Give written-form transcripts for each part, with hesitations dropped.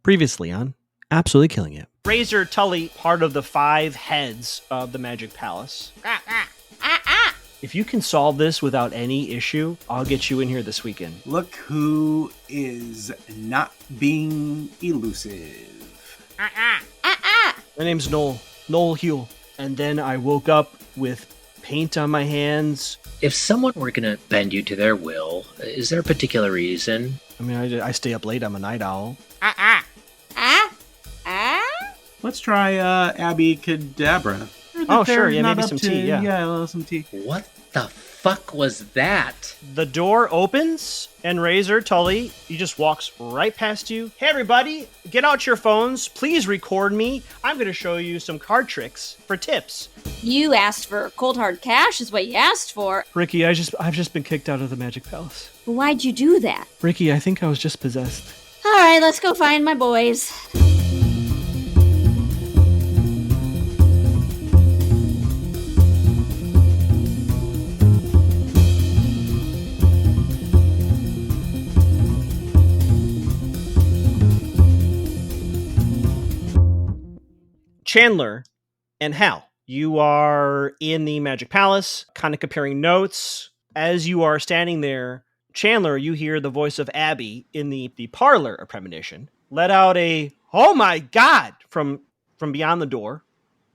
Previously on Absolutely Killing It. Razor Tully, part of the 5 heads of the Magic Palace. If you can solve this without any issue, I'll get you in here this weekend. Look who is not being elusive. My name's Noel Huel. And then I woke up with paint on my hands. If someone were going to bend you to their will, is there a particular reason? I mean, I stay up late. I'm a night owl. Let's try Abby Cadabra. Oh, sure. Yeah, maybe some tea. Yeah, a little some tea. What the fuck was that? The door opens, and Razor Tully, he just walks right past you. Hey, everybody, get out your phones. Please record me. I'm going to show you some card tricks for tips. You asked for cold hard cash is what you asked for. Rikki, I've just been kicked out of the Magic Palace. But why'd you do that? Rikki, I think I was just possessed. All right, let's go find my boys. Chandler and Hal, you are in the Magic Palace, kind of comparing notes. As you are standing there, Chandler, you hear the voice of Abby in the parlor of premonition, let out a, "Oh my God," from beyond the door.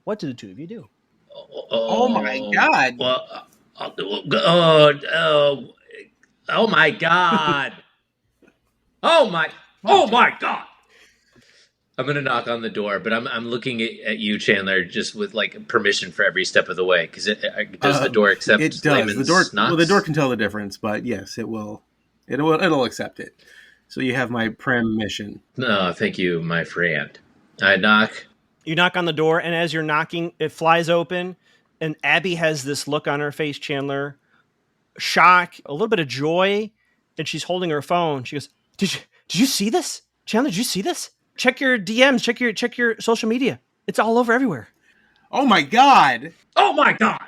What did the two of you do? Oh my God. Oh my God. Oh my God. I'm going to knock on the door, but I'm looking at you, Chandler, just with like permission for every step of the way. Because does the door accept it does. layman's knocks? Well, the door can tell the difference, but yes, it will. It'll accept it. So you have my permission. No, thank you, my friend. I knock. You knock on the door, and as you're knocking, it flies open, and Abby has this look on her face, Chandler, shock, a little bit of joy, and she's holding her phone. She goes, "Did you see this, Chandler? Did you see this? Check your DMs, check your social media. It's all over everywhere." Oh my God. Oh my God.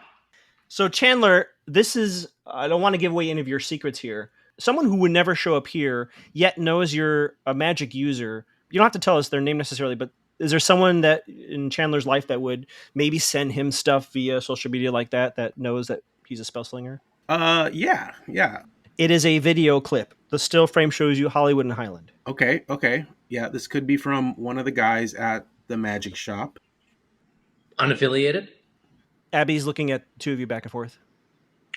So Chandler, this is, I don't want to give away any of your secrets here. Someone who would never show up here, yet knows you're a magic user. You don't have to tell us their name necessarily, but is there someone that in Chandler's life that would maybe send him stuff via social media like that knows that he's a spell slinger? Yeah. It is a video clip. The still frame shows you Hollywood and Highland. Okay. Yeah, this could be from one of the guys at the magic shop. Unaffiliated? Abby's looking at two of you back and forth.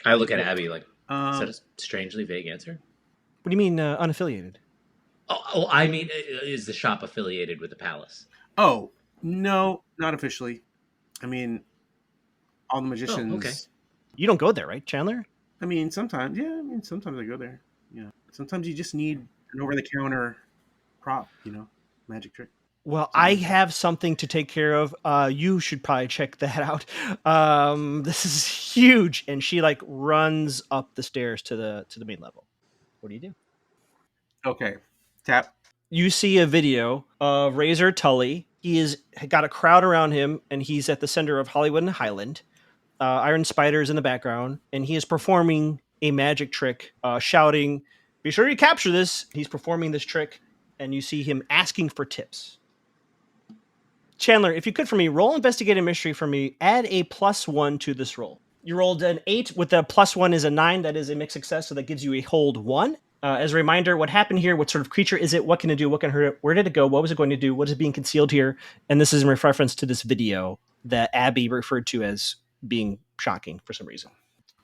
I look at Abby like, is that a strangely vague answer? What do you mean unaffiliated? Oh, I mean, is the shop affiliated with the palace? Oh, no, not officially. I mean, all the magicians. Oh, okay. You don't go there, right, Chandler? I mean, sometimes. Yeah, sometimes I go there. Yeah. Sometimes you just need an over-the-counter prop, magic trick. Well, I have something to take care of. You should probably check that out. This is huge. And she runs up the stairs to the main level. What do you do? Okay. Tap. You see a video of Razor Tully. He has got a crowd around him, and he's at the center of Hollywood and Highland. Iron Spider's in the background, and he is performing a magic trick, shouting, "Be sure you capture this." He's performing this trick, and you see him asking for tips. Chandler, if you could for me, roll Investigative Mystery for me. Add a +1 to this roll. You rolled an 8 with the +1 is a 9. That is a mixed success, so that gives you a hold 1. As a reminder, what happened here, what sort of creature is it, what can it do, what can hurt it, where did it go, what was it going to do, what is being concealed here? And this is in reference to this video that Abby referred to as being shocking for some reason.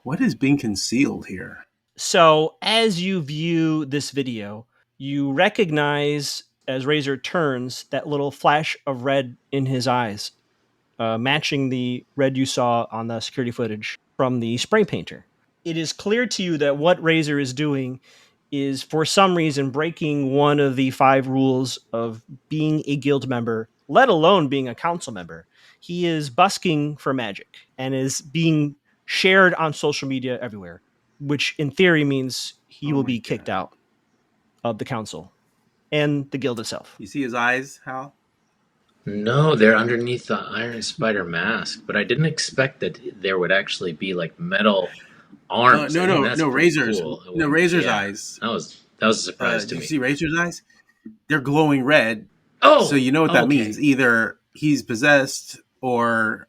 What is being concealed here? So as you view this video, you recognize as Razor turns that little flash of red in his eyes, matching the red you saw on the security footage from the spray painter. It is clear to you that what Razor is doing is for some reason breaking one of the 5 rules of being a guild member, let alone being a council member. He is busking for magic and is being shared on social media everywhere, which in theory means he will be kicked out of the council and the guild itself. You see his eyes, Hal? No, they're underneath the Iron Spider mask, but I didn't expect that there would actually be metal arms. No, Razor's. Cool. No, Razor's eyes. That was a surprise to Do me. you see Razor's eyes? They're glowing red, Oh, So you know what that okay. means. Either he's possessed or,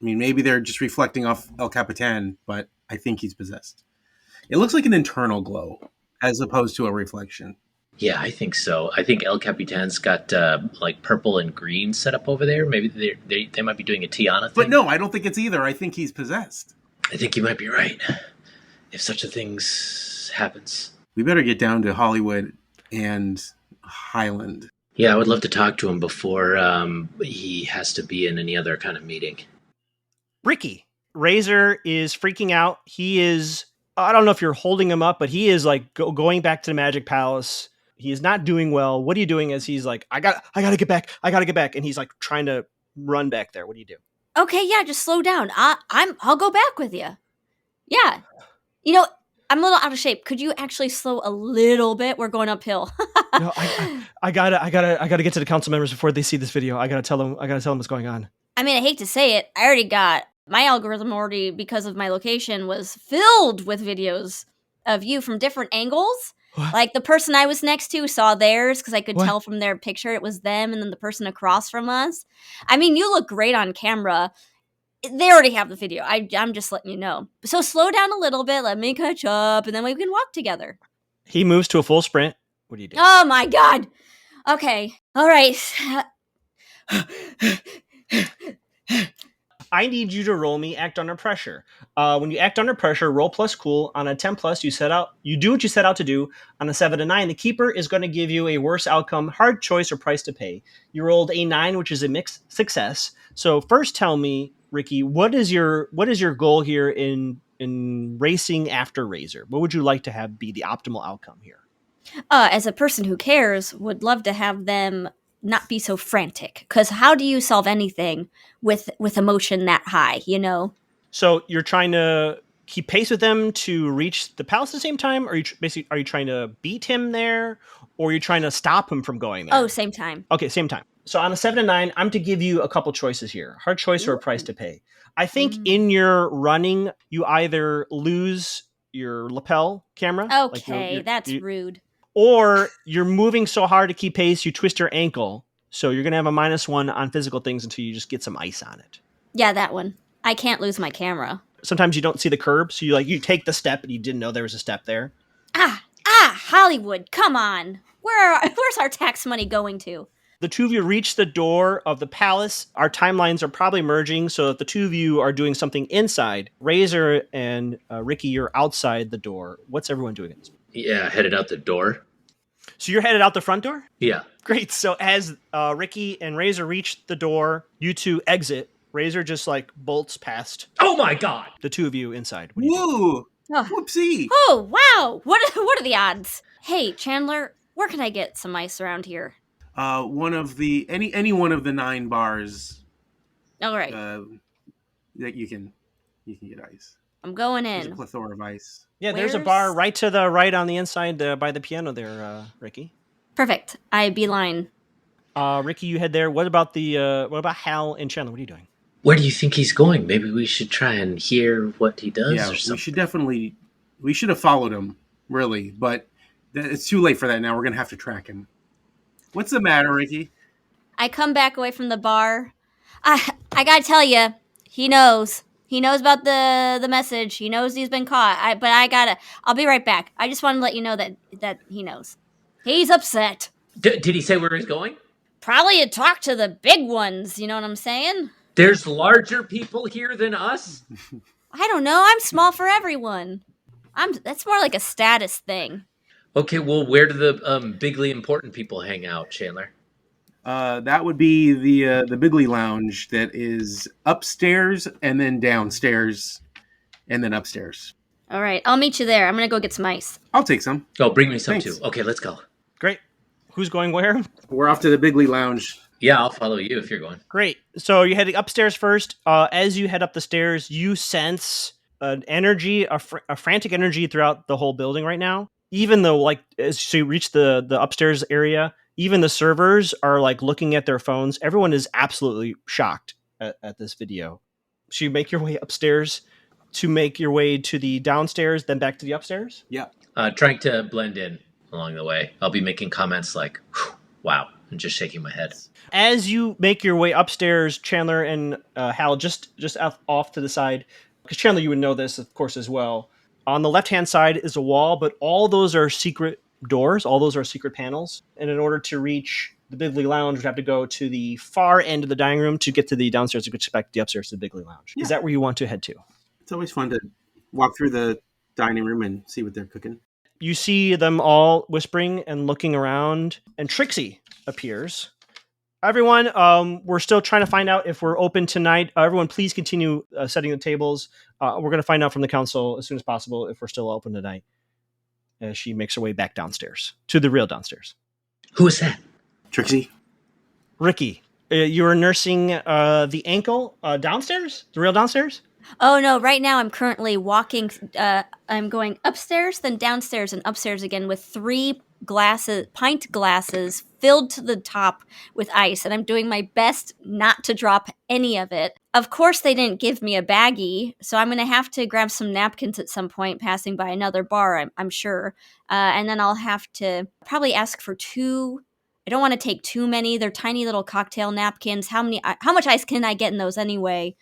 I mean, maybe they're just reflecting off El Capitan, but I think he's possessed. It looks like an internal glow as opposed to a reflection. Yeah, I think so. I think El Capitan's got like purple and green set up over there. Maybe they might be doing a Tiana thing. But no, I don't think it's either. I think he's possessed. I think you might be right. If such a thing happens. We better get down to Hollywood and Highland. Yeah, I would love to talk to him before he has to be in any other kind of meeting. Rikki, Razor is freaking out. He is, I don't know if you're holding him up, but he is like going back to the Magic Palace. He is not doing well. What are you doing as he's like, I gotta get back. I gotta get back. And he's like trying to run back there. What do you do? Okay, yeah, just slow down. I'll go back with you. Yeah. You know, I'm a little out of shape. Could you actually slow a little bit? We're going uphill. No, I gotta get to the council members before they see this video. I gotta tell them what's going on. I mean, I hate to say it. I already got my algorithm already, because of my location, was filled with videos of you from different angles. What? Like the person I was next to saw theirs because I could What? tell from their picture it was them, and then the person across from us. I mean, you look great on camera. They already have the video. I'm just letting you know. So slow down a little bit. Let me catch up, and then we can walk together. He moves to a full sprint. What do you do? Oh my god. Okay. All right. I need you to roll me act under pressure. When you act under pressure, roll plus cool. On a 10 plus, you do what you set out to do. On a 7 to 9, the keeper is going to give you a worse outcome, hard choice, or price to pay. You rolled a 9, which is a mixed success. So first tell me, Rikki, what is your goal here in racing after Razor? What would you like to have be the optimal outcome here? As a person who cares, would love to have them not be so frantic. Because how do you solve anything with emotion that high, you know? So you're trying to keep pace with them to reach the palace at the same time? Or are you trying to beat him there? Or are you trying to stop him from going there? Oh, same time. Okay, same time. So on a 7 to 9, I'm to give you a couple choices here. Hard choice or a price to pay. I think in your running, you either lose your lapel camera. Okay, that's rude. Or you're moving so hard to keep pace, you twist your ankle. So you're going to have a -1 on physical things until you just get some ice on it. Yeah, that one. I can't lose my camera. Sometimes you don't see the curb, so you take the step and you didn't know there was a step there. Hollywood, come on. Where's our tax money going to? The two of you reach the door of the palace. Our timelines are probably merging, so that the two of you are doing something inside. Razor and Rikki, you're outside the door. What's everyone doing at this point? Yeah, headed out the door. So you're headed out the front door? Yeah. Great. So as Rikki and Razor reach the door, you two exit. Razor just bolts past. Oh my god! The two of you inside. What do you do? Woo! Oh. Whoopsie! Oh, wow. What are the odds? Hey, Chandler, where can I get some ice around here? One of the any one of the 9 bars. All right. That you can get ice. I'm going There's a in. plethora of ice. Yeah, there's a bar right to the right on the inside by the piano there, Rikki. Perfect. I beeline. Rikki, you head there. What about Hal and Chandler? What are you doing? Where do you think he's going? Maybe we should try and hear what he does or something. We should have followed him, really, but it's too late for that now. We're going to have to track him. What's the matter, Rikki? I come back away from the bar. I gotta tell you, he knows. He knows about the message. He knows he's been caught. I'll be right back. I just want to let you know that he knows. He's upset. Did he say where he's going? Probably to talk to the big ones, you know what I'm saying? There's larger people here than us? I don't know. I'm small for everyone. That's more like a status thing. Okay, well, where do the bigly important people hang out, Chandler? That would be the Bigley Lounge that is upstairs and then downstairs and then upstairs. All right, I'll meet you there. I'm going to go get some ice. I'll take some. Oh, bring me some Thanks. too. Okay, let's go. Great. Who's going where? We're off to the Bigley Lounge. Yeah, I'll follow you if you're going. Great. So you're heading upstairs first. As you head up the stairs, you sense an energy, a frantic energy throughout the whole building right now. Even though, as you reach the upstairs area, even the servers are looking at their phones. Everyone is absolutely shocked at this video. So you make your way upstairs to make your way to the downstairs, then back to the upstairs? Yeah. Trying to blend in along the way. I'll be making comments like, wow, I'm just shaking my head. As you make your way upstairs, Chandler and Hal just off to the side, because Chandler, you would know this, of course, as well. On the left-hand side is a wall, but all those are secret doors. All those are secret panels. And in order to reach the Bigley Lounge, we'd have to go to the far end of the dining room to get to the downstairs, to get back to the upstairs to the Bigley Lounge. Yeah. Is that where you want to head to? It's always fun to walk through the dining room and see what they're cooking. You see them all whispering and looking around, and Trixie appears. Everyone, we're still trying to find out if we're open tonight. Everyone, please continue setting the tables. We're going to find out from the council as soon as possible if we're still open tonight. As she makes her way back downstairs, to the real downstairs. Who is that? Trixie? Rikki, you were nursing the ankle downstairs? The real downstairs? Oh no, right now I'm currently walking, I'm going upstairs, then downstairs, and upstairs again with 3 pint glasses filled to the top with ice, and I'm doing my best not to drop any of it. Of course they didn't give me a baggie, so I'm going to have to grab some napkins at some point passing by another bar, I'm sure. And then I'll have to probably ask for 2. I don't want to take too many. They're tiny little cocktail napkins. How much ice can I get in those anyway?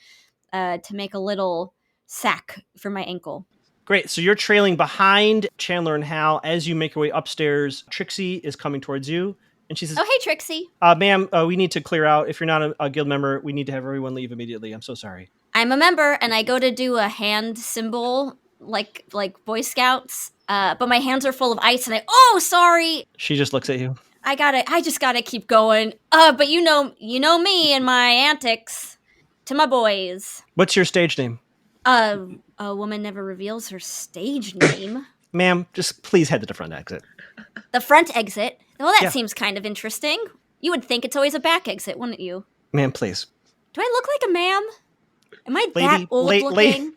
To make a little sack for my ankle. Great. So you're trailing behind Chandler and Hal as you make your way upstairs. Trixie is coming towards you, and she says, "Oh, hey, Trixie. Ma'am, we need to clear out. If you're not a guild member, we need to have everyone leave immediately. I'm so sorry." I'm a member, and I go to do a hand symbol, like Boy Scouts, but my hands are full of ice, and sorry. She just looks at you. I just gotta keep going. But you know me and my antics. To my boys. What's your stage name? A woman never reveals her stage name. Ma'am, just please head to the front exit. The front exit? Well, that seems kind of interesting. You would think it's always a back exit, wouldn't you? Ma'am, please. Do I look like a ma'am? Am I that old looking?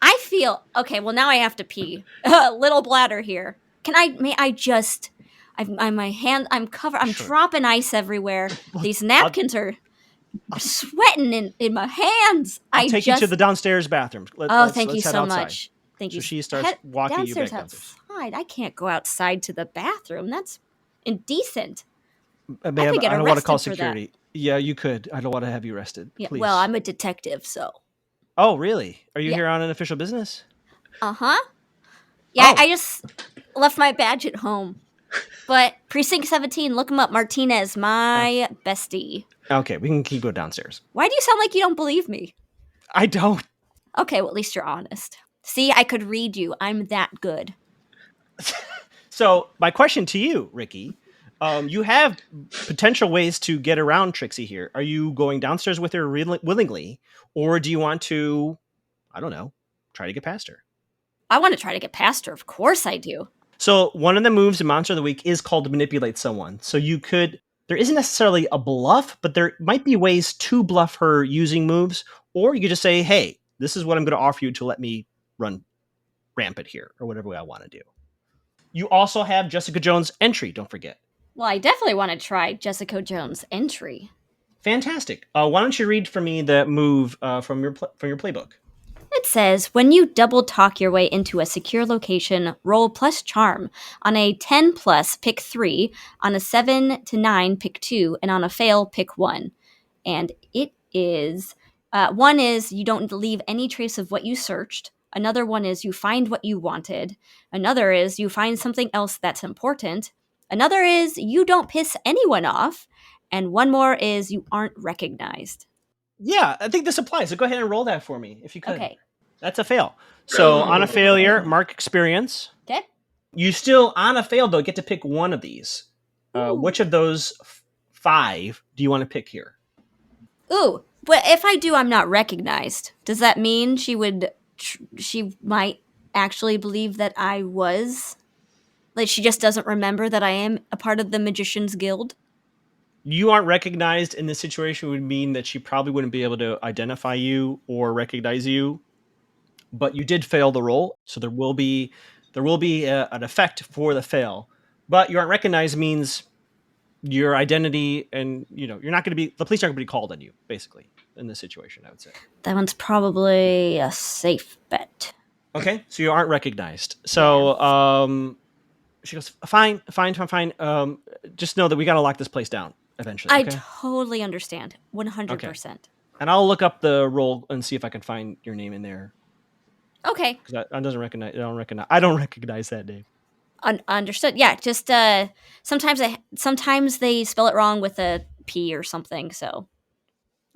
I feel... Okay, well, now I have to pee. Little bladder here. I'm covered. I'm dropping ice everywhere. These napkins are... sweating in my hands. I'll take you to the downstairs bathroom. Thank you so much. Thank you. So she starts walking you back downstairs. Outside. I can't go outside to the bathroom. That's indecent. Ma'am, I don't want to call security. Yeah, you could. I don't want to have you arrested. Yeah, please. Well, I'm a detective, so. Oh, really? Are you here on an official business? Uh-huh. Yeah, I just left my badge at home. But Precinct 17, look him up. Martinez, my bestie. Okay, we can keep going downstairs. Why do you sound like you don't believe me? I don't. Okay, well, at least you're honest. See, I could read you. I'm that good. So, my question to you, Rikki, you have potential ways to get around Trixie here. Are you going downstairs with her willingly, or do you want to, I don't know, try to get past her? I want to try to get past her. Of course I do. So, one of the moves in Monster of the Week is called to manipulate someone. So, you could... There isn't necessarily a bluff, but there might be ways to bluff her using moves, or you could just say, hey, this is what I'm going to offer you to let me run rampant here, or whatever way I want to do. You also have Jessica Jones' entry, don't forget. Well, I definitely want to try Jessica Jones' entry. Fantastic. Why don't you read for me the move from your playbook? It says, when you double talk your way into a secure location, roll plus charm. On a 10 plus, pick 3. On a 7 to 9, pick 2. And on a fail, pick 1. And it is, 1 is you don't leave any trace of what you searched. Another one is you find what you wanted. Another is you find something else that's important. Another is you don't piss anyone off. And one more is you aren't recognized. Yeah, I think this applies. So go ahead and roll that for me, if you could. Okay. That's a fail. So on a failure, mark experience. Okay. You still, on a fail, though, get to pick one of these. Which of those 5 do you want to pick here? Ooh, but if I do, I'm not recognized. Does that mean she might actually believe that I was? Like, she just doesn't remember that I am a part of the Magician's Guild? You aren't recognized in this situation would mean that she probably wouldn't be able to identify you or recognize you, but you did fail the roll, so there will be an effect for the fail. But you aren't recognized means your identity, and you're not going to be, the police aren't going to be called on you, basically, in this situation, I would say. That one's probably a safe bet. Okay, so you aren't recognized. So she goes, fine. Just know that we got to lock this place down. eventually. I Okay? totally understand. 100%. And I'll look up the role and see if I can find your name in there Okay. because I don't recognize that name. Understood. Yeah, just sometimes they spell it wrong with a P or something, so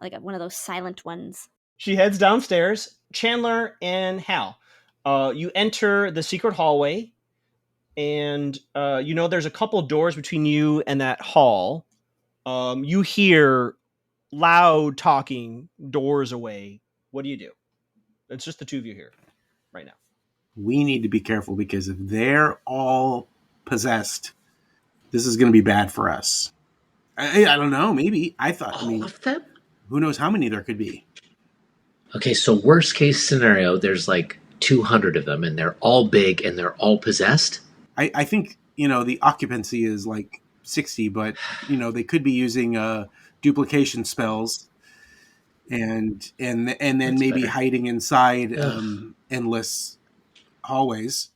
like one of those silent ones. She heads downstairs. Chandler and Hal, you enter the secret hallway, and there's a couple doors between you and that hall. You hear loud talking doors away. What do you do? It's just the two of you here right now. We need to be careful because if they're all possessed, this is going to be bad for us. I don't know. Maybe. All of them? Who knows how many there could be? Okay, so worst case scenario, there's like 200 of them, and they're all big, and they're all possessed. I think, the occupancy is like 60, but, they could be using duplication spells and then That's maybe better. hiding inside endless hallways.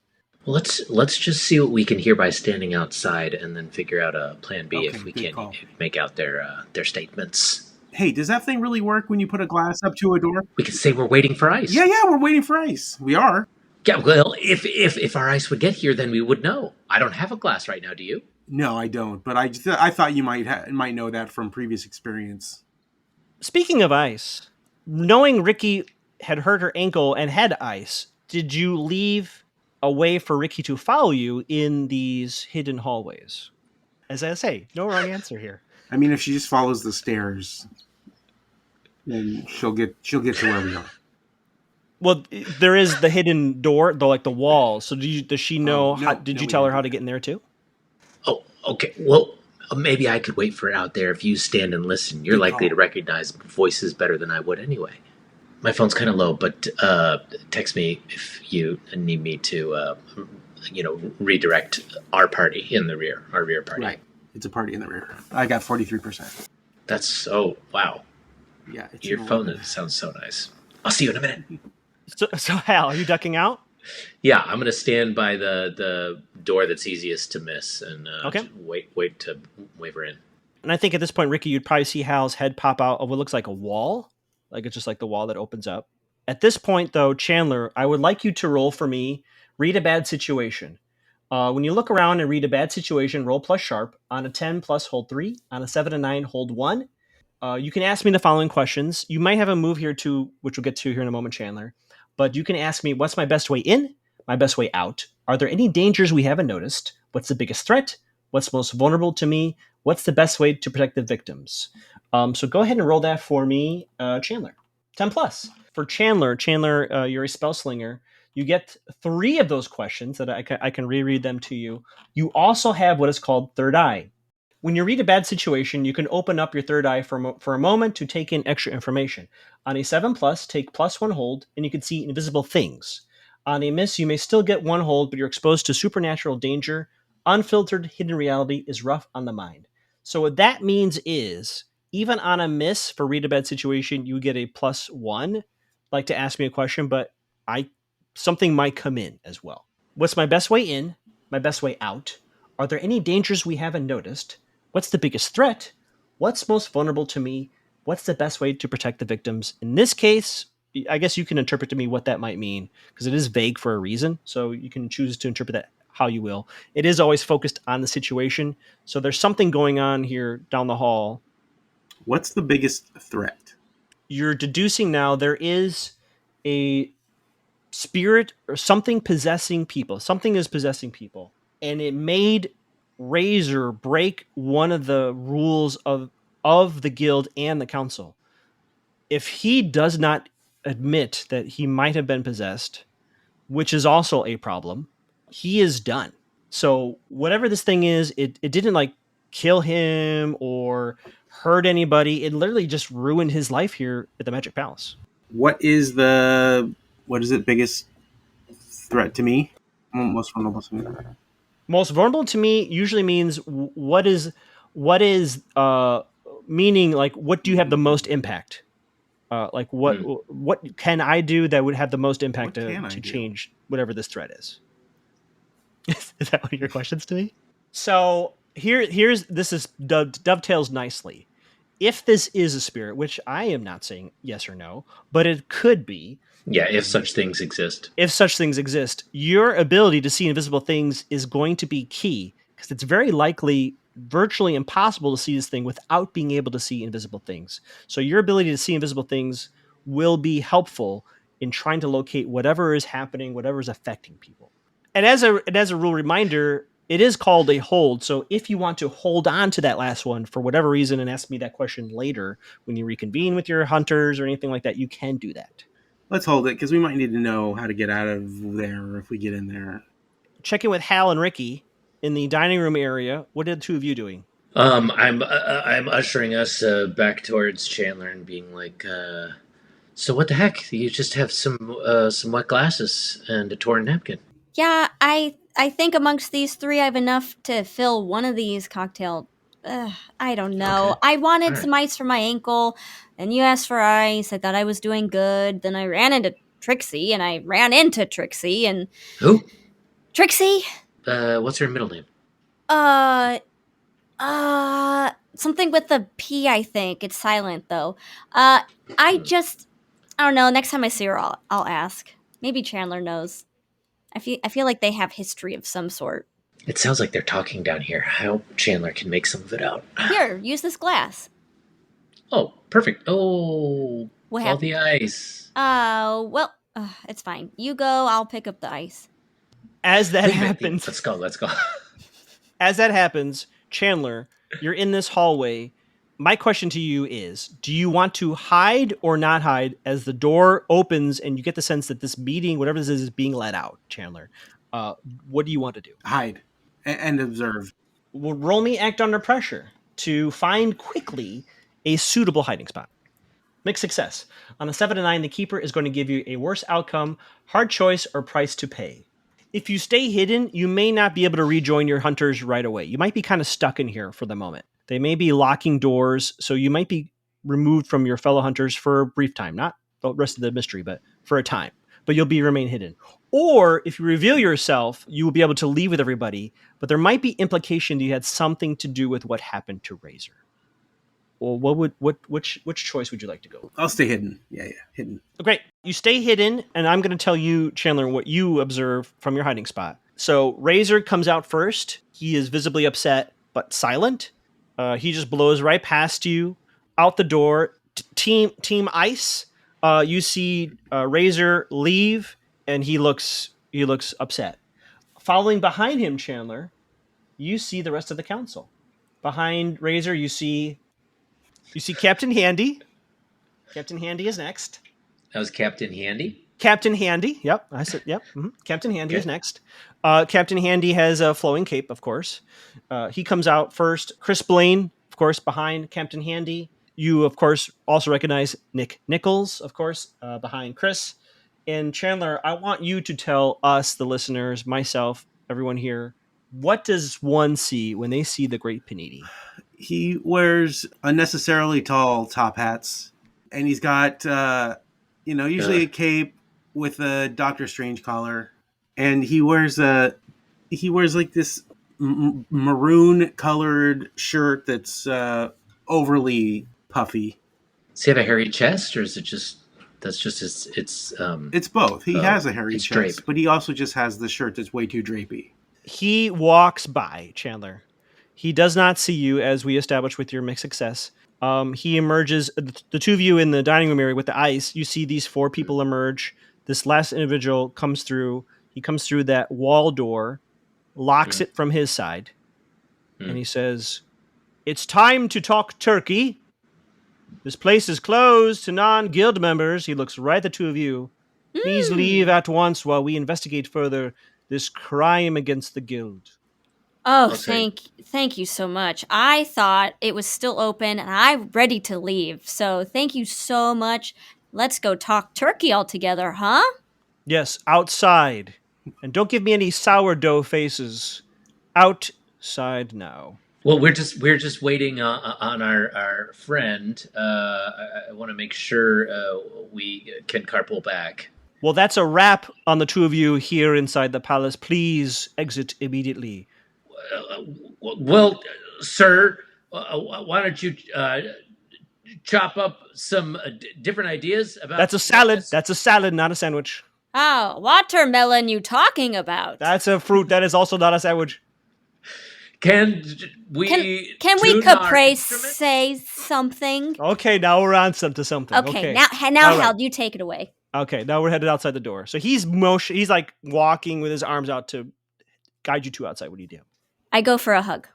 Well, let's just see what we can hear by standing outside, and then figure out a plan B if Okay, we good can't call. make out their statements. Hey, does that thing really work when you put a glass up to a door? We could say we're waiting for ice. Yeah, we're waiting for ice. We are. Yeah, well, if our ice would get here, then we would know. I don't have a glass right now, do you? No, I don't. But I thought you might know that from previous experience. Speaking of ice, knowing Rikki had hurt her ankle and had ice, did you leave a way for Rikki to follow you in these hidden hallways? As I say, no wrong answer here. I mean, if she just follows the stairs, then she'll get to where we are. Well, there is the hidden door, the wall. So does she know? Did you tell her how to get in there too? Oh, okay. Well, maybe I could wait for it out there. If you stand and listen, you're likely to recognize voices better than I would anyway. My phone's kind of low, but text me if you need me to, redirect our party in the rear, our rear party. Right. It's a party in the rear. I got 43%. Wow. Yeah. Your phone sounds so nice. I'll see you in a minute. So Hal, are you ducking out? Yeah, I'm gonna stand by the door that's easiest to miss and wait to wave her in. And I think at this point, Rikki, you'd probably see Hal's head pop out of what looks like a wall. Like it's just like the wall that opens up. At this point, though, Chandler, I would like you to roll for me. Read a bad situation. When you look around and read a bad situation, roll plus sharp. On a 10 plus, hold 3. On a 7 and 9, hold 1. You can ask me the following questions. You might have a move here too, which we'll get to here in a moment, Chandler. But you can ask me, what's my best way in? My best way out? Are there any dangers we haven't noticed? What's the biggest threat? What's most vulnerable to me? What's the best way to protect the victims? So go ahead and roll that for me, Chandler. 10 plus. For Chandler, you're a spell slinger. You get 3 of those questions that I can reread them to you. You also have what is called third eye. When you read a bad situation, you can open up your third eye for a moment to take in extra information. On a 7 plus, take plus 1 hold, and you can see invisible things. On a miss, you may still get 1 hold, but you're exposed to supernatural danger. Unfiltered hidden reality is rough on the mind. So what that means is, even on a miss for read a bad situation, you get a plus 1. Like to ask me a question, but something might come in as well. What's my best way in? My best way out? Are there any dangers we haven't noticed? What's the biggest threat? What's most vulnerable to me? What's the best way to protect the victims? In this case, I guess you can interpret to me what that might mean, because it is vague for a reason, so you can choose to interpret that how you will. It is always focused on the situation, so there's something going on here down the hall. What's the biggest threat? You're deducing now there is a spirit or something possessing people. Something is possessing people, and it made Razor break one of the rules of the guild and the council. If he does not admit that he might have been possessed, which is also a problem, he is done. So whatever this thing is, it didn't like kill him or hurt anybody. It literally just ruined his life here at the Magic Palace. What is it biggest threat to me? Most vulnerable to me. Most vulnerable to me usually means what is meaning like what do you have the most impact? Like what can I do that would have the most impact to change whatever this threat is? Is that one of your questions to me? So This dovetails nicely. If this is a spirit, which I am not saying yes or no, but it could be. Yeah, if such things exist. If such things exist, your ability to see invisible things is going to be key, because it's very likely virtually impossible to see this thing without being able to see invisible things. So your ability to see invisible things will be helpful in trying to locate whatever is happening, whatever is affecting people. And as a rule reminder, it is called a hold. So if you want to hold on to that last one for whatever reason and ask me that question later when you reconvene with your hunters or anything like that, you can do that. Let's hold it, because we might need to know how to get out of there if we get in there. Check in with Hal and Rikki in the dining room area. What are the two of you doing? I'm ushering us back towards Chandler and being like, so what the heck? You just have some wet glasses and a torn napkin. Yeah, I think amongst these three, I have enough to fill one of these cocktail. I don't know. Okay. I wanted All some ice for my ankle, and you asked for ice. I thought I was doing good. Then I ran into Trixie, and I ran into Trixie, and Who? Trixie. What's her middle name? Something with a P. I think it's silent though. I don't know. Next time I see her, I'll ask. Maybe Chandler knows. I feel like they have history of some sort. It sounds like they're talking down here. I hope Chandler can make some of it out. Here, use this glass. Oh, perfect. Oh, What all happened? the ice. Well, it's fine. You go. I'll pick up the ice. As that happens, Let's go. as that happens, Chandler, you're in this hallway. My question to you is, do you want to hide or not hide as the door opens and you get the sense that this meeting, whatever this is being let out, Chandler? What do you want to do? Hide and observe. Well, roll me act under pressure to find quickly a suitable hiding spot. Mixed success. On a 7 to 9, the keeper is going to give you a worse outcome, hard choice, or price to pay. If you stay hidden, you may not be able to rejoin your hunters right away. You might be kind of stuck in here for the moment. They may be locking doors, so you might be removed from your fellow hunters for a brief time. Not the rest of the mystery, but for a time. But you'll remain hidden. Or if you reveal yourself, you will be able to leave with everybody, but there might be implication that you had something to do with what happened to Razor. Well, which choice would you like to go with? I'll stay hidden. Yeah, hidden. Great. You stay hidden, and I'm going to tell you, Chandler, what you observe from your hiding spot. So Razor comes out first. He is visibly upset, but silent. He just blows right past you, out the door. Team Ice, you see Razor leave, and he looks upset. Following behind him, Chandler, you see the rest of the council. Behind Razor, you see Captain Handy. Captain Handy is next. That was Captain Handy? Captain Handy. Yep. I said, yep. Mm-hmm. Captain Handy is next. Captain Handy has a flowing cape, of course. He comes out first. Chris Blaine, of course, behind Captain Handy. You, of course, also recognize Nick Nichols, of course, behind Chris. And Chandler, I want you to tell us, the listeners, myself, everyone here, what does one see when they see the Great Panini? He wears unnecessarily tall top hats, and he's got, usually a cape with a Doctor Strange collar, and he wears like this maroon colored shirt that's overly puffy. Does he have a hairy chest, or is it just It's both. He has a hairy chest, draped. but he also just has the shirt that's way too drapey. He walks by, Chandler. He does not see you, as we established with your mixed success. He emerges, the two of you in the dining room area with the ice, you see these 4 people emerge. This last individual comes through. He comes through that wall door, locks it from his side, and he says, "It's time to talk turkey. This place is closed to non-guild members." He looks right at the two of you. "Please leave at once while we investigate further this crime against the guild." Oh, Okay. thank you so much. I thought it was still open and I'm ready to leave. So thank you so much. Let's go talk turkey all together, huh? Yes, outside. And don't give me any sourdough faces. Outside now. Well, we're just waiting on our friend. I want to make sure we can carpool back. Well, that's a wrap on the two of you here inside the palace. Please exit immediately. Well, sir, why don't you chop up some different ideas about... That's a salad. That's a salad, not a sandwich. Oh, watermelon you talking about? That's a fruit. That is also not a sandwich. Can we we caprice say something? Okay, now we're on to something. Okay, now right. Hal, you take it away. Okay, now we're headed outside the door. So he's like walking with his arms out to guide you two outside. What do you do? I go for a hug.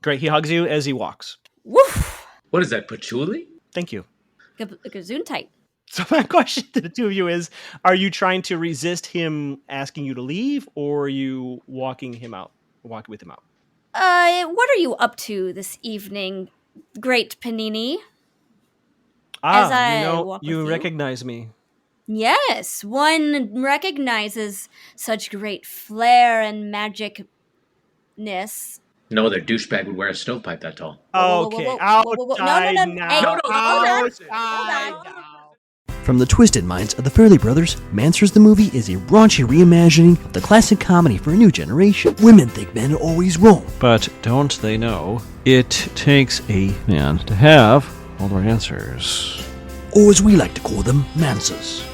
Great. He hugs you as he walks. Woof. What is that, patchouli? Thank you. Gesundheit. So my question to the two of you is, are you trying to resist him asking you to leave, or are you walking with him out? What are you up to this evening, Great Panini? You recognize me. Yes, one recognizes such great flair and magicness. No other douchebag would wear a stovepipe that tall. Okay, outside now. Hey, hold on. From the twisted minds of the Fairley Brothers, Manswers the Movie is a raunchy reimagining of the classic comedy for a new generation. Women think men are always wrong. But don't they know it takes a man to have all the right answers? Or as we like to call them, Mansers.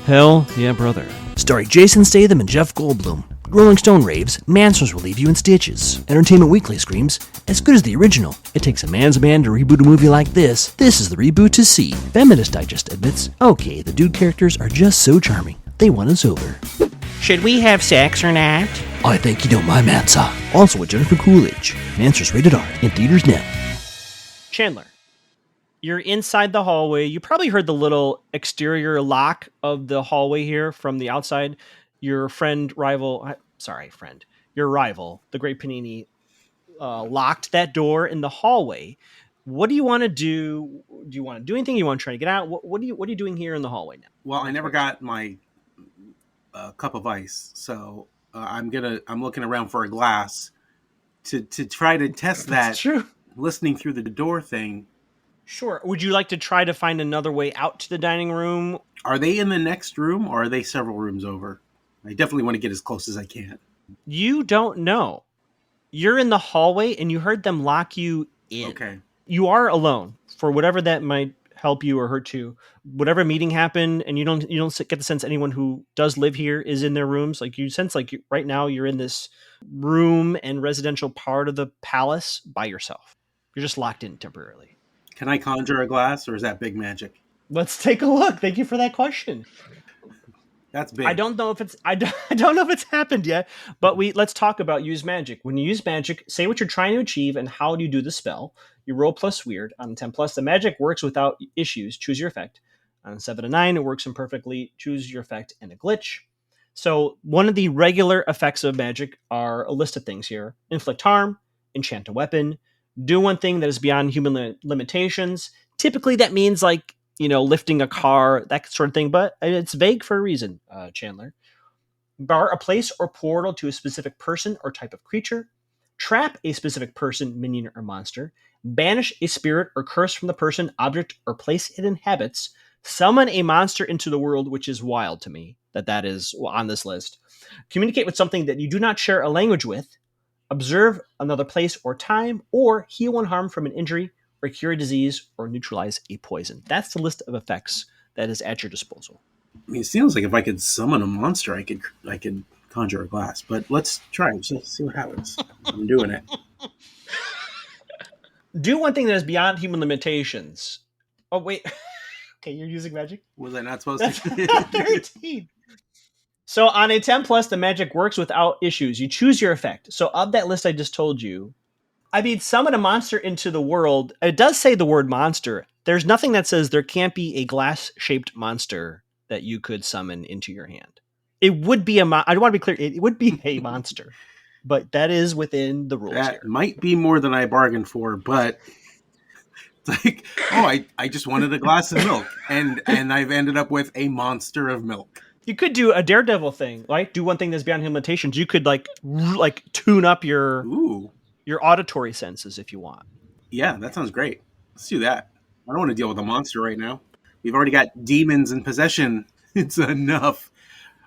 Hell yeah, brother. Starring Jason Statham and Jeff Goldblum. Rolling Stone raves, Manswers will leave you in stitches. Entertainment Weekly screams, as good as the original. It takes a man's man to reboot a movie like this. This is the reboot to see. Feminist Digest admits, okay, the dude characters are just so charming. They won us over. Should we have sex or not? I think you know my Mansa. Also with Jennifer Coolidge. Manswers rated R in theaters now. Chandler, you're inside the hallway. You probably heard the little exterior lock of the hallway here from the outside. Your rival, the Great Panini, locked that door in the hallway. What do you want to do? Do you want to do anything? You want to try to get out? What are you doing here in the hallway now? Well, I never got my cup of ice, so I'm looking around for a glass to try to test that. That's true. Listening through the door thing. Sure. Would you like to try to find another way out to the dining room? Are they in the next room, or are they several rooms over? I definitely want to get as close as I can. You don't know. You're in the hallway and you heard them lock you in. Okay. You are alone for whatever that might help you or hurt you. Whatever meeting happened, and you don't get the sense anyone who does live here is in their rooms. Like you sense right now you're in this room and residential part of the palace by yourself. You're just locked in temporarily. Can I conjure a glass, or is that big magic? Let's take a look. Thank you for that question. That's big. I don't know if it's happened yet, but let's talk about use magic. When you use magic, say what you're trying to achieve and how do you do the spell. You roll plus weird. On 10 plus, the magic works without issues. Choose your effect. On 7 to 9, it works imperfectly. Choose your effect and a glitch. So one of the regular effects of magic are a list of things here: inflict harm, enchant a weapon, do one thing that is beyond human limitations. Typically, that means lifting a car, that sort of thing, but it's vague for a reason, Chandler. Bar a place or portal to a specific person or type of creature. Trap a specific person, minion, or monster. Banish a spirit or curse from the person, object, or place it inhabits. Summon a monster into the world, which is wild to me that is on this list. Communicate with something that you do not share a language with. Observe another place or time, or heal one harm from an injury, or cure a disease, or neutralize a poison. That's the list of effects that is at your disposal. I mean, it seems like if I could summon a monster, I could conjure a glass. But let's try it. Let's see what happens. I'm doing it. Do one thing that is beyond human limitations. Oh, wait. Okay, you're using magic? Was I not supposed That's to? 13. So on a 10 plus, the magic works without issues. You choose your effect. So of that list I just told you, summon a monster into the world. It does say the word monster. There's nothing that says there can't be a glass-shaped monster that you could summon into your hand. It would be I want to be clear. It would be a monster, but that is within the rules. That here might be more than I bargained for, but it's like, I just wanted a glass of milk, and I've ended up with a monster of milk. You could do a Daredevil thing, right? Do one thing that's beyond human limitations. You could like tune up your auditory senses if you want. Yeah, that sounds great. Let's do that. I don't want to deal with a monster right now. We've already got demons in possession. It's enough.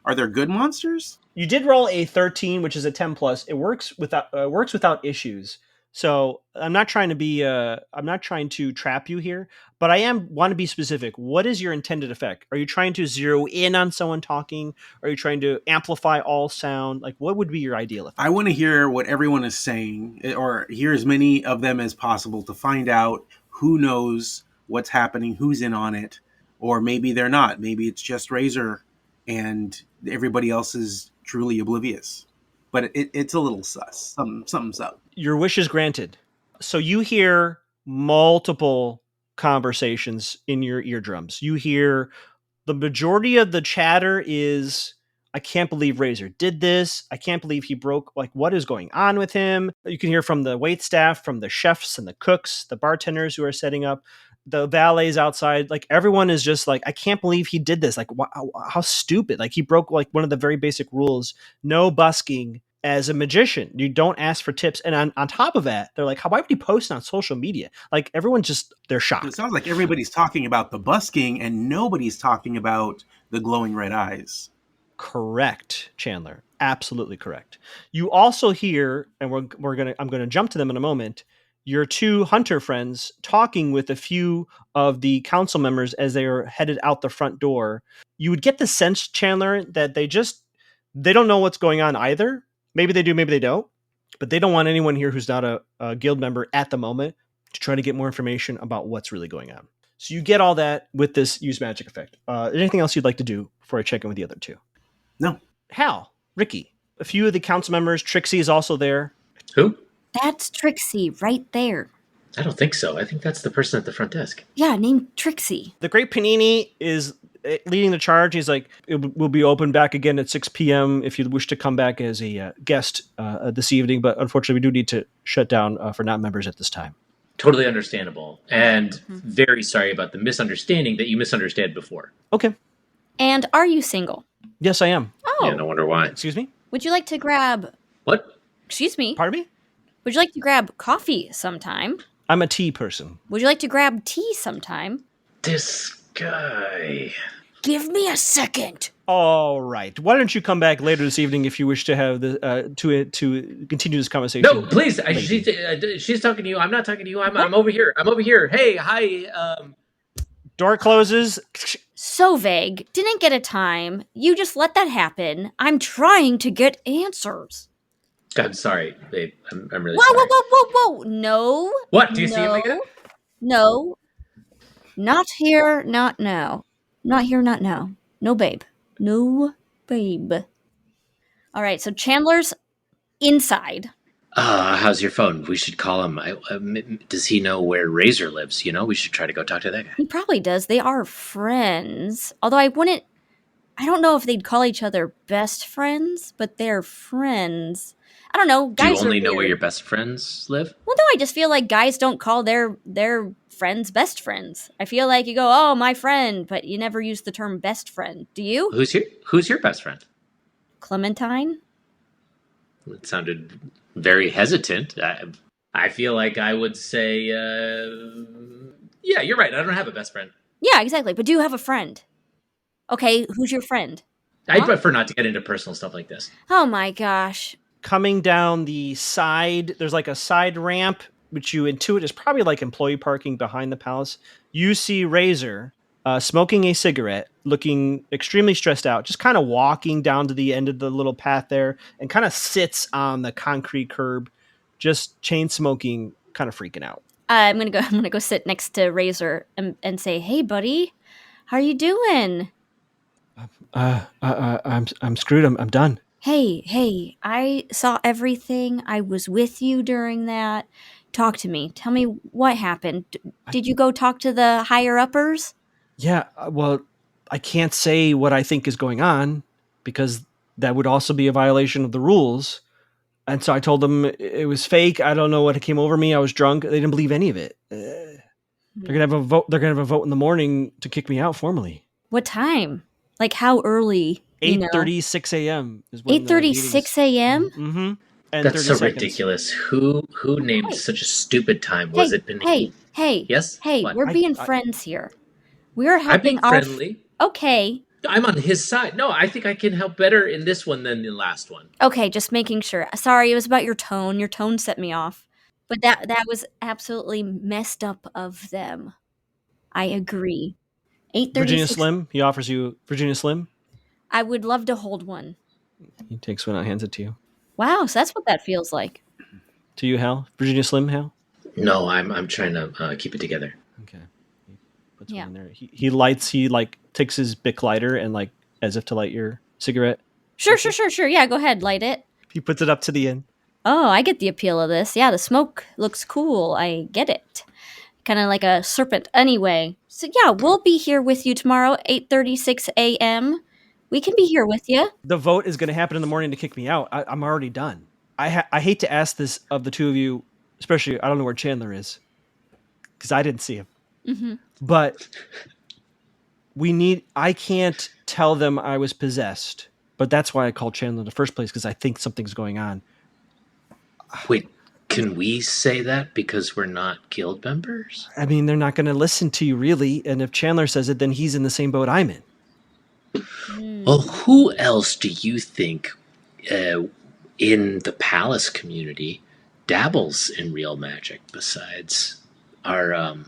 Are there good monsters? You did roll a 13, which is a 10 plus. It works without issues. So I'm not trying to trap you here, but I want to be specific. What is your intended effect? Are you trying to zero in on someone talking? Are you trying to amplify all sound? Like, what would be your ideal effect? I want to hear what everyone is saying, or hear as many of them as possible to find out who knows what's happening, who's in on it, or maybe they're not. Maybe it's just Razor and everybody else is truly oblivious. But it's a little sus. Something's up. Your wish is granted. So you hear multiple conversations in your eardrums. You hear the majority of the chatter is, I can't believe Razor did this. I can't believe he broke, like, what is going on with him? You can hear from the wait staff, from the chefs and the cooks, the bartenders who are setting up, the valets outside. Like, everyone is just like, I can't believe he did this. Like, how stupid. Like, he broke like one of the very basic rules. No busking as a magician. You don't ask for tips. And on top of that, they're like, why would he post on social media? Like, everyone just, they're shocked. It sounds like everybody's talking about the busking and nobody's talking about the glowing red eyes. Correct, Chandler. Absolutely correct. You also hear, and I'm gonna jump to them in a moment, your two hunter friends talking with a few of the council members as they are headed out the front door. You would get the sense, Chandler, that they don't know what's going on either. Maybe they do, maybe they don't. But they don't want anyone here who's not a guild member at the moment to try to get more information about what's really going on. So you get all that with this use magic effect. Anything else you'd like to do before I check in with the other two? No. Hal, Rikki, a few of the council members. Trixie is also there. Who? That's Trixie right there. I don't think so. I think that's the person at the front desk. Yeah, named Trixie. The Great Panini is leading the charge. He's like, it will be open back again at 6 p.m. if you wish to come back as a guest this evening. But unfortunately, we do need to shut down for non-members at this time. Totally understandable. And very sorry about the misunderstanding that you misunderstood before. Okay. And are you single? Yes, I am. Oh. Yeah, no wonder why. Excuse me? Would you like to grab... What? Excuse me? Pardon me? Would you like to grab coffee sometime? I'm a tea person. Would you like to grab tea sometime? This guy... Give me a second. All right. Why don't you come back later this evening if you wish to have the to continue this conversation? No, please. She's talking to you. I'm not talking to you. I'm over here. I'm over here. Hey, hi. Door closes. So vague. Didn't get a time. You just let that happen. I'm trying to get answers. I'm sorry, babe. I'm really Whoa, sorry. whoa. No. What? Do you see him again? No. Not here, not now. Not here, not now. No, babe. No, babe. All right, so Chandler's inside. How's your phone? We should call him. Does he know where Razor lives? You know, we should try to go talk to that guy. He probably does. They are friends. Although I don't know if they'd call each other best friends, but they're friends. I don't know. Do you Guys only are know where weird. your best friends live? Well, no, I just feel like guys don't call their friends best friends. I feel like you go, oh, my friend, but you never use the term best friend. Do you? Who's your best friend? Clementine? It sounded very hesitant. I feel like I would say, yeah, you're right. I don't have a best friend. Yeah, exactly. But do you have a friend? Okay, who's your friend? I Huh? prefer not to get into personal stuff like this. Oh my gosh. Coming down the side, there's like a side ramp, which you intuit is probably like employee parking behind the palace. You see Razor smoking a cigarette, looking extremely stressed out, just kind of walking down to the end of the little path there, and kind of sits on the concrete curb, just chain smoking, kind of freaking out. I'm gonna go sit next to Razor and say, hey buddy, how are you doing? I'm screwed. I'm done. Hey, I saw everything. I was with you during that. Talk to me. Tell me what happened. Did you go talk to the higher uppers? Yeah, well, I can't say what I think is going on because that would also be a violation of the rules. And so I told them it was fake. I don't know what came over me. I was drunk. They didn't believe any of it. They're gonna have a vote. They're gonna have a vote in the morning to kick me out formally. What time? Like how early? 8:36 a.m. is when 8:36 a.m. Mm-hmm. And That's 30 so seconds. ridiculous. Who named such a stupid time? Was it been? Hey. Yes. Hey, What? we're being friends here. We're I'm helping being our friendly. Okay. I'm on his side. No, I think I can help better in this one than the last one. Okay, just making sure. Sorry, it was about your tone. Your tone set me off. but that was absolutely messed up of them. I agree. Virginia 8:36. Slim, he offers you Virginia Slim. I would love to hold one. He takes one out, hands it to you. Wow, so that's what that feels like. To you, Hal? Virginia Slim, Hal? No, I'm trying to keep it together. Okay. He puts Yeah. one in there. He lights, he like takes his Bic lighter and like as if to light your cigarette. Sure. Yeah, go ahead, light it. He puts it up to the end. Oh, I get the appeal of this. Yeah, the smoke looks cool. I get it. Kind of like a serpent. Anyway, so yeah, we'll be here with you tomorrow, 8:36 a.m. We can be here with you. The vote is going to happen in the morning to kick me out. I'm already done. I hate to ask this of the two of you, especially I don't know where Chandler is because I didn't see him. Mm-hmm. But I can't tell them I was possessed. But that's why I called Chandler in the first place, because I think something's going on. Wait, can we say that because we're not guild members? I mean, they're not going to listen to you, really. And if Chandler says it, then he's in the same boat I'm in. Well, who else do you think in the palace community dabbles in real magic besides our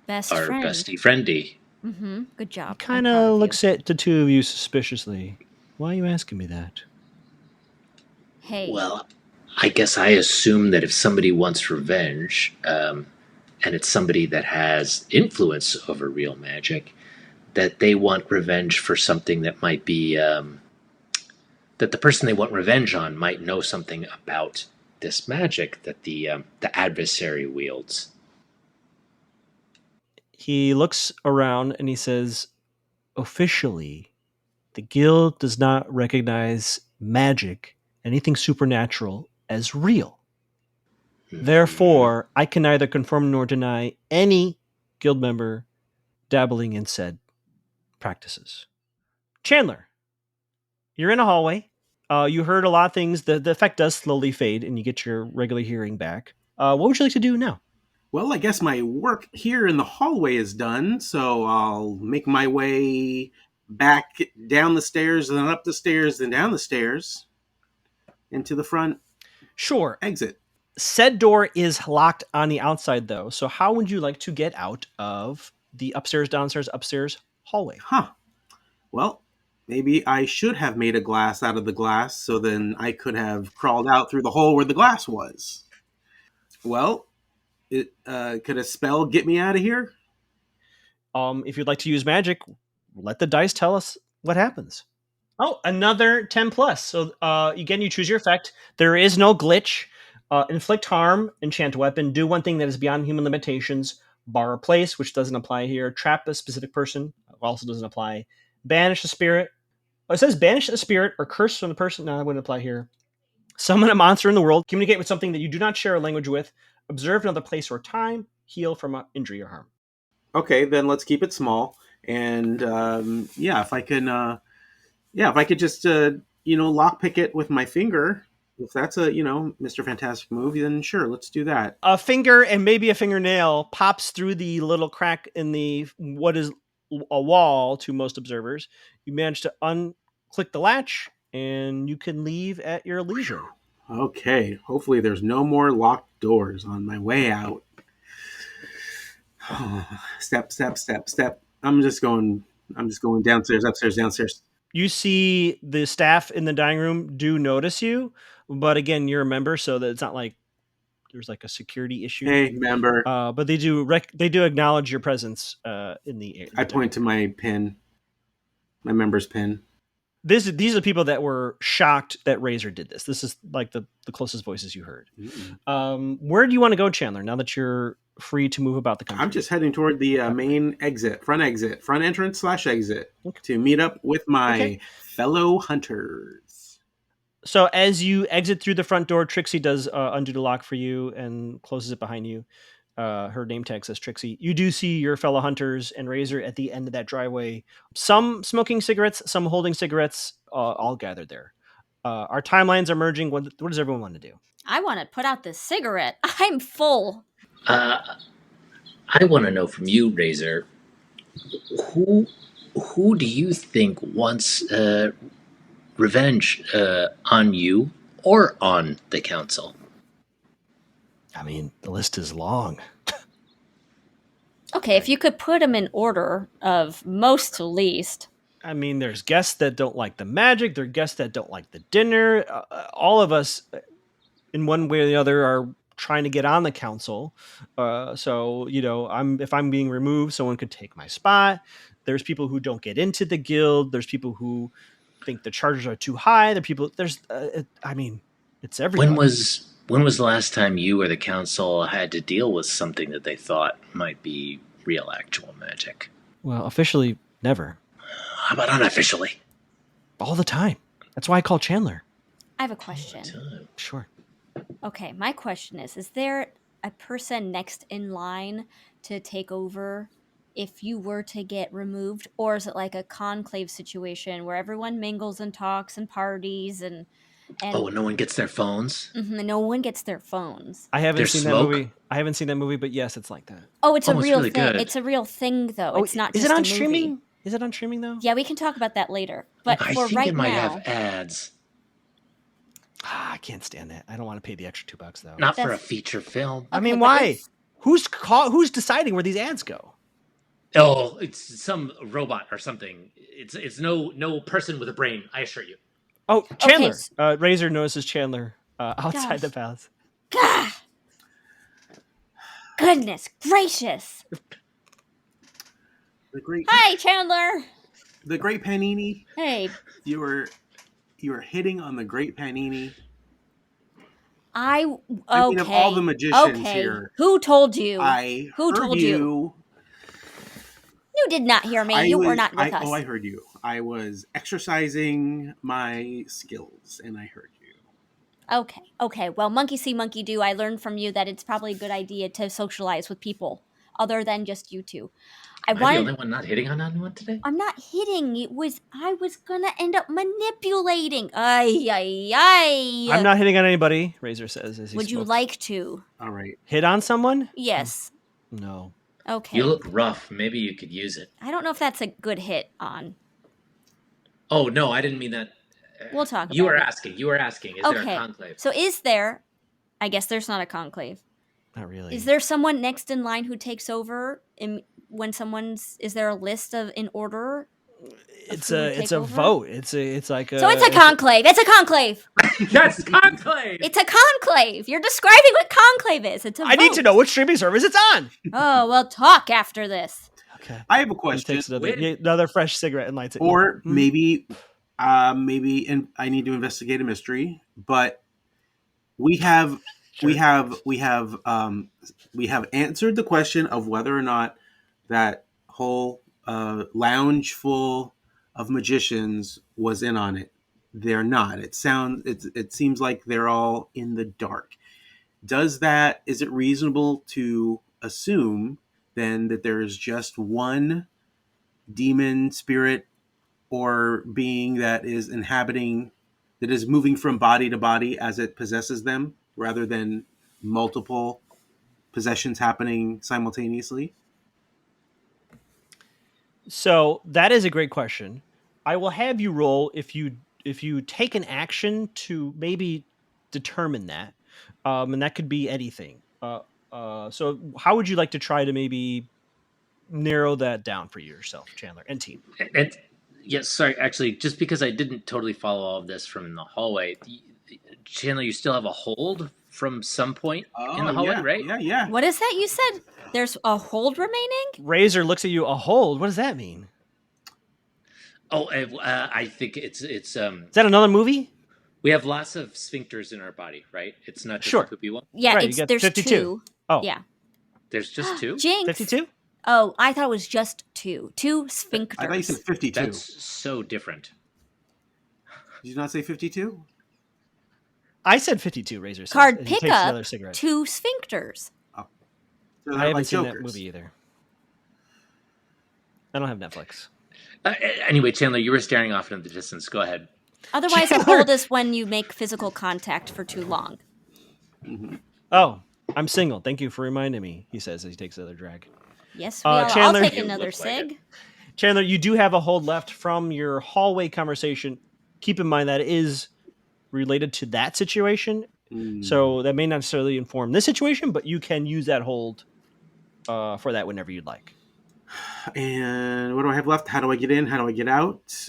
Best friend. bestie friendy? Mm-hmm. Good job. Kind of looks at the two of you suspiciously. Why are you asking me that? Hey. Well, I guess I assume that if somebody wants revenge, and it's somebody that has influence over real magic, that they want revenge for something that might be that the person they want revenge on might know something about this magic that the adversary wields. He looks around and he says, officially, the guild does not recognize magic, anything supernatural, as real. Therefore, I can neither confirm nor deny any guild member dabbling in said practices. Chandler, you're in a hallway. You heard a lot of things. The effect does slowly fade and you get your regular hearing back. What would you like to do now? Well, I guess my work here in the hallway is done, so I'll make my way back down the stairs and then up the stairs and down the stairs into the front Sure. exit. Said door is locked on the outside, though. So how would you like to get out of the upstairs, downstairs, upstairs hallway? Well, maybe I should have made a glass out of the glass, so then I could have crawled out through the hole where the glass was. Well, could a spell get me out of here? If you'd like to use magic, let the dice tell us what happens. Oh, another 10 plus. So again, you choose your effect. There is no glitch. Inflict harm, enchant a weapon, do one thing that is beyond human limitations, bar a place, which doesn't apply here, trap a specific person, also doesn't apply, banish a spirit. Oh, it says banish a spirit or curse from the person. No, that wouldn't apply here. Summon a monster in the world, communicate with something that you do not share a language with, observe another place or time, heal from an injury or harm. Okay, then let's keep it small. And if I could just lockpick it with my finger, if that's a Mr. Fantastic move, then sure, let's do that. A finger and maybe a fingernail pops through the little crack in the what is a wall to most observers. You manage to unclick the latch, and you can leave at your leisure. Okay, hopefully there's no more locked doors on my way out. Step. I'm just going downstairs, upstairs, downstairs. You see the staff in the dining room do notice you, but again, you're a member, so that it's not like there's like a security issue. Hey, member. But they do acknowledge your presence in the area. I point to my pin, my member's pin. These are the people that were shocked that Razor did this. This is like the closest voices you heard. Mm-hmm. Where do you want to go, Chandler, now that you're free to move about the country? I'm just heading toward the main front entrance / exit, to meet up with my fellow hunters. So as you exit through the front door, Trixie does undo the lock for you and closes it behind you. Her name tag says Trixie. You do see your fellow hunters and Razor at the end of that driveway. Some smoking cigarettes, some holding cigarettes, all gathered there. Our timelines are merging. What does everyone want to do? I want to put out this cigarette. I'm full. I want to know from you, Razor, who do you think wants revenge on you or on the council? I mean, the list is long. Okay, if you could put them in order of most to least. I mean, there's guests that don't like the magic. There are guests that don't like the dinner. All of us, in one way or the other, are trying to get on the council. So if I'm being removed, someone could take my spot. There's people who don't get into the guild. There's people who think the charges are too high. It's everybody. When was the last time you or the council had to deal with something that they thought might be real actual magic? Well, officially, never. How about unofficially? All the time. That's why I call Chandler. I have a question. Sure. Okay, my question is there a person next in line to take over if you were to get removed? Or is it like a conclave situation where everyone mingles and talks and parties and no one gets their phones? Mm-hmm, no one gets their phones. I haven't There's seen smoke? that movie. I haven't seen that movie, but yes, it's like that. Oh, it's a it's real really thing. good. It's a real thing, though. Oh, It's not is just it on a movie. streaming? Is it on streaming, though? Yeah, we can talk about that later. But I for think right it might now, have ads. I can't stand that. I don't want to pay the extra $2, though. Not for a That's- feature film. I Okay, mean, but why? it's- Who's deciding where these ads go? Oh, it's some robot or something. It's no person with a brain, I assure you. Oh, Chandler. Okay. Razor notices Chandler outside Gosh. the path. God! Goodness gracious! The great Hi, Chandler. Panini. Hey, You were hitting on the great Panini. I mean, okay. of all the magicians okay. here, Who told you? Who Who told you? You did not hear me. You were not with us. Oh, I heard you. I was exercising my skills, and I heard you. Okay. Well, monkey see, monkey do. I learned from you that it's probably a good idea to socialize with people other than just you two. Am I the only one not hitting on anyone today? I'm not hitting. I was gonna end up manipulating. Ay. I'm not hitting on anybody, Razor says as he Would you smokes. like to? All right. Hit on someone? Yes. No. Okay. You look rough. Maybe you could use it. I don't know if that's a good hit on. Oh, no, I didn't mean that. We'll talk You about were it. asking. Is there a conclave? So is there? I guess there's not a conclave. Not really. Is there someone next in line who takes over when someone's? Is there a list in order? It's who would a take vote. over? It's like a. So it's a conclave. It's a conclave. That's conclave! It's a conclave. You're describing what conclave is. It's a I need vote. to know which streaming service it's on. Oh, well, talk after this. Okay. I have a He question. takes Wait. another fresh cigarette and lights it. Or maybe, and I need to investigate a mystery. But we have answered the question of whether or not that whole lounge full of magicians was in on it. They're not. It seems like they're all in the dark. Is it reasonable to assume then that there is just one demon spirit or being that is moving from body to body as it possesses them, rather than multiple possessions happening simultaneously? So that is a great question. I will have you roll if you take an action to maybe determine that, and that could be anything. So how would you like to try to maybe narrow that down for yourself, Chandler and team? And yes, sorry, actually, just because I didn't totally follow all of this from the hallway, Chandler, you still have a hold from some point in the hallway, right? Yeah. What is that you said? There's a hold remaining? Razor looks at you. A hold. What does that mean? Oh, I think it's Is that another movie? we have lots of sphincters in our body, right? It's not just Sure. a poopy one. Yeah, Right, you got there's 52. two. Oh, Yeah. There's just two. Jinx. 52? Oh, I thought it was just two. Two sphincters. I thought you said 52. That's so different. Did you not say 52? I said 52. Razor says. Card and he takes pickup. another cigarette. Two sphincters. So I they're haven't like seen that jokers. movie either. I don't have Netflix. Anyway, Chandler, you were staring off into the distance. Go ahead. Otherwise, a Chandler. hold is when you make physical contact for too long. Oh, I'm single. Thank you for reminding me, he says as he takes another drag. Yes, Chandler. I'll take You another look like cig. Chandler, you do have a hold left from your hallway conversation. Keep in mind that it is related to that situation. So that may not necessarily inform this situation, but you can use that hold for that whenever you'd like. And what do I have left? How do I get in? How do I get out?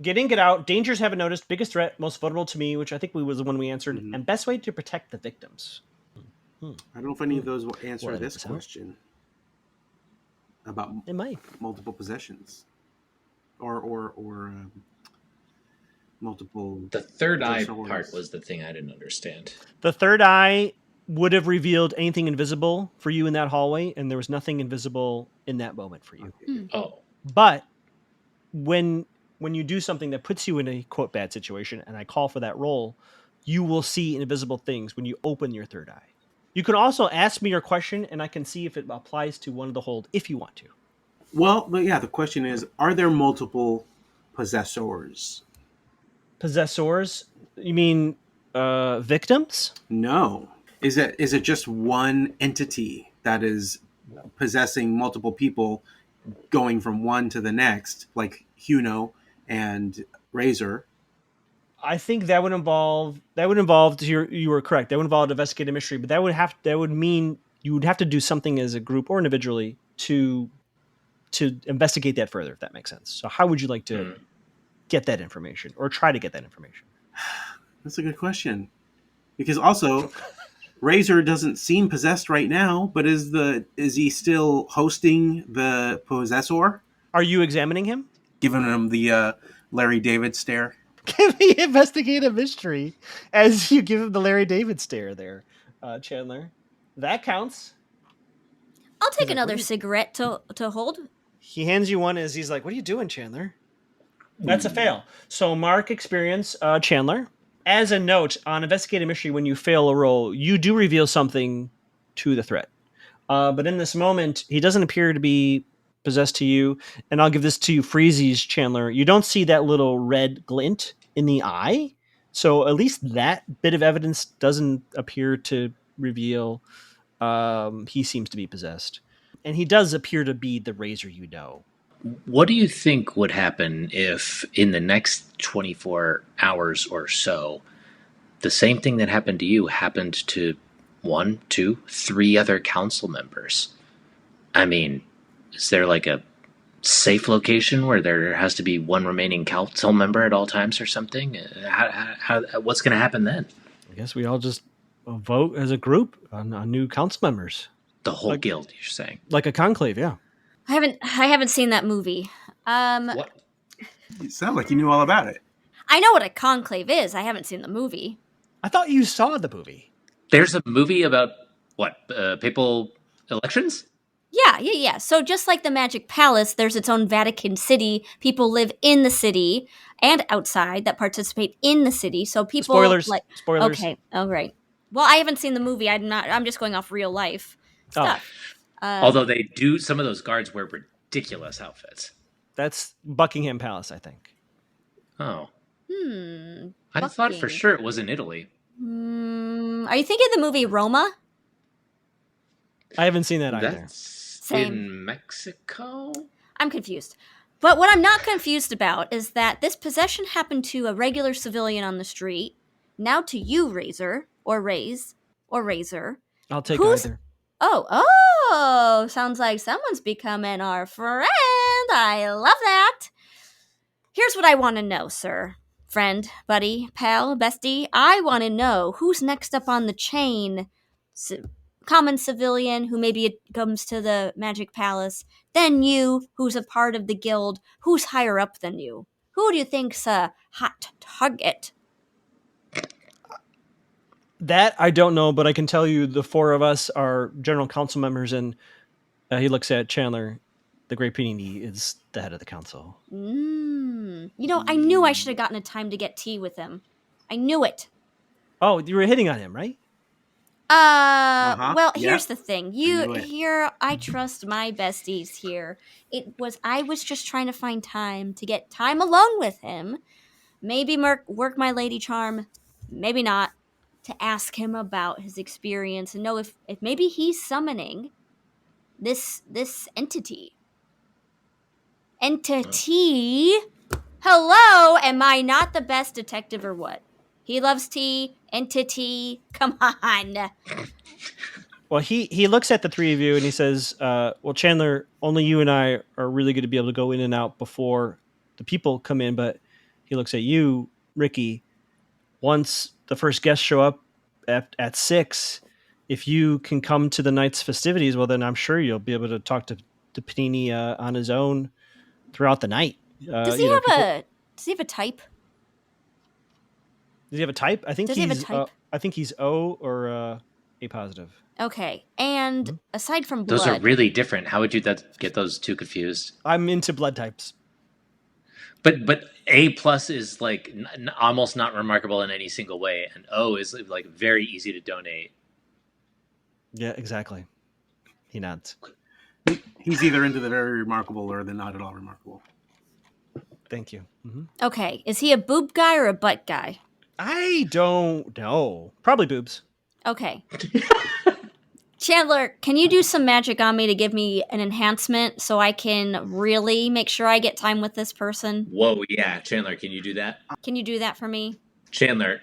Get in, get out. Dangers haven't noticed. Biggest threat, most vulnerable to me, which I think was the one we answered. And best way to protect the victims. I don't know if any of those will answer Well, this so. question about It might. multiple possessions or multiple. The third eye Possessors. part was the thing I didn't understand. The third eye would have revealed anything invisible for you in that hallway, and there was nothing invisible in that moment for you. Oh, But when you do something that puts you in a quote bad situation, and I call for that roll, you will see invisible things when you open your third eye. You can also ask me your question, and I can see if it applies to one of the hold if you want to. Well, but yeah, the question is: are there multiple possessors? Possessors? You mean victims? No. Is it just one entity that is possessing multiple people, going from one to the next, like Huno and Razor? I think that would involve. You were correct. That would involve investigative mystery, but that would mean you would have to do something as a group or individually to investigate that further, if that makes sense. So, how would you like to get that information or try to get that information? That's a good question, because also Razor doesn't seem possessed right now, but is he still hosting the possessor? Are you examining him? Giving him the Larry David stare. Give me investigative mystery as you give him the Larry David stare there, Chandler. That counts. I'll take another cigarette to hold. He hands you one as he's like, "What are you doing, Chandler?" That's a fail. So mark experience, Chandler. As a note on investigative mystery, when you fail a roll, you do reveal something to the threat. But in this moment, he doesn't appear to be possessed to you. And I'll give this to you, Freezy's Chandler. You don't see that little red glint in the eye. So at least that bit of evidence doesn't appear to reveal he seems to be possessed. And he does appear to be the Razor you know. what do you think would happen if in the next 24 hours or so, the same thing that happened to you happened to 1, 2, 3 other council members? I mean, is there like a safe location where there has to be one remaining council member at all times or something? What's going to happen then? I guess we all just vote as a group on new council members. The whole guild, you're saying? Like a conclave, yeah. I haven't seen that movie. What? You sound like you knew all about it. I know what a conclave is. I haven't seen the movie. I thought you saw the movie. There's a movie about what? Papal elections? Yeah. So just like the Magic Palace, there's its own Vatican City. People live in the city and outside that participate in the city. So people Spoilers. Okay. Oh, right. Well, I haven't seen the movie. I'm just going off real life stuff. Although they do, some of those guards wear ridiculous outfits. That's Buckingham Palace, I think. Oh. I thought for sure it was in Italy. Are you thinking of the movie Roma? I haven't seen that either. That's Same. in Mexico? I'm confused. But what I'm not confused about is that this possession happened to a regular civilian on the street. Now to you, Razor, or Razor. I'll take Who's- either. Oh, sounds like someone's becoming our friend. I love that. Here's what I want to know, sir. Friend, buddy, pal, bestie. I want to know who's next up on the chain. Common civilian who maybe comes to the Magic Palace. Then you, who's a part of the guild. Who's higher up than you? Who do you think's a hot target? That I don't know, but I can tell you the 4 of us are general council members, and he looks at Chandler. The Great Panini is the head of the council. You know, I knew I should have gotten a time to get tea with him. I knew it. Oh, you were hitting on him, right? Well, Yeah. here's the thing. knew it. I trust my besties here. I was just trying to find time to get time alone with him. Maybe work my lady charm, maybe not, to ask him about his experience and know if maybe he's summoning this entity. Entity? Hello, am I not the best detective or what? He loves tea and titty. Come on. Well, he looks at the three of you and he says, well, Chandler, only you and I are really going to be able to go in and out before the people come in. But he looks at you, Rikki. Once the first guests show up at 6, if you can come to the night's festivities, well, then I'm sure you'll be able to talk to Panini on his own throughout the night. Does he have a type? Does he have a type? I think Does he have a type? I think he's O or A positive. Okay. And aside from blood, Those are really different. How would you get those two confused? I'm into blood types. But A plus is like almost not remarkable in any single way, and O is like very easy to donate. Yeah, exactly. He nods. He's either into the very remarkable or the not at all remarkable. Thank you. Mm-hmm. Okay. Is he a boob guy or a butt guy? I don't know. Probably boobs. Okay. Chandler, can you do some magic on me to give me an enhancement so I can really make sure I get time with this person? Whoa, yeah, Chandler, can you do that? Can you do that for me? Chandler,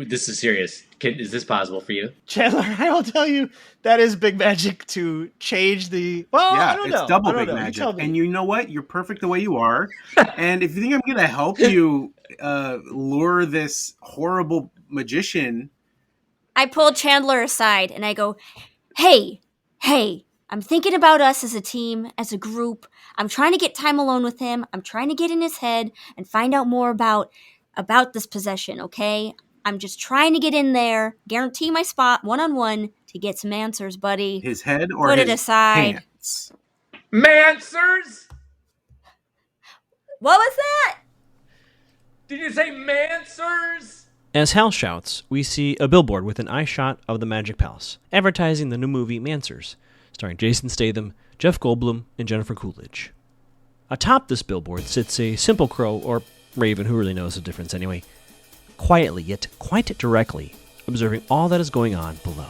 this is serious. Is this possible for you? Chandler, I will tell you that is big magic to change the. Well, Yeah, I don't it's know. double I don't big know. You magic. tell me. And you know what? You're perfect the way you are. And if you think I'm going to help you lure this horrible magician, I pull Chandler aside and I go, hey, I'm thinking about us as a team, as a group. I'm trying to get time alone with him. I'm trying to get in his head and find out more about this possession, okay? I'm just trying to get in there, guarantee my spot one-on-one to get some answers, buddy. his head or Put his it aside. pants? Mansers? What was that? Did you say Mansers? As Hal shouts, we see a billboard with an eye shot of the Magic Palace, advertising the new movie Mansers, starring Jason Statham, Jeff Goldblum, and Jennifer Coolidge. Atop this billboard sits a simple crow, or raven, who really knows the difference anyway, quietly yet quite directly observing all that is going on below.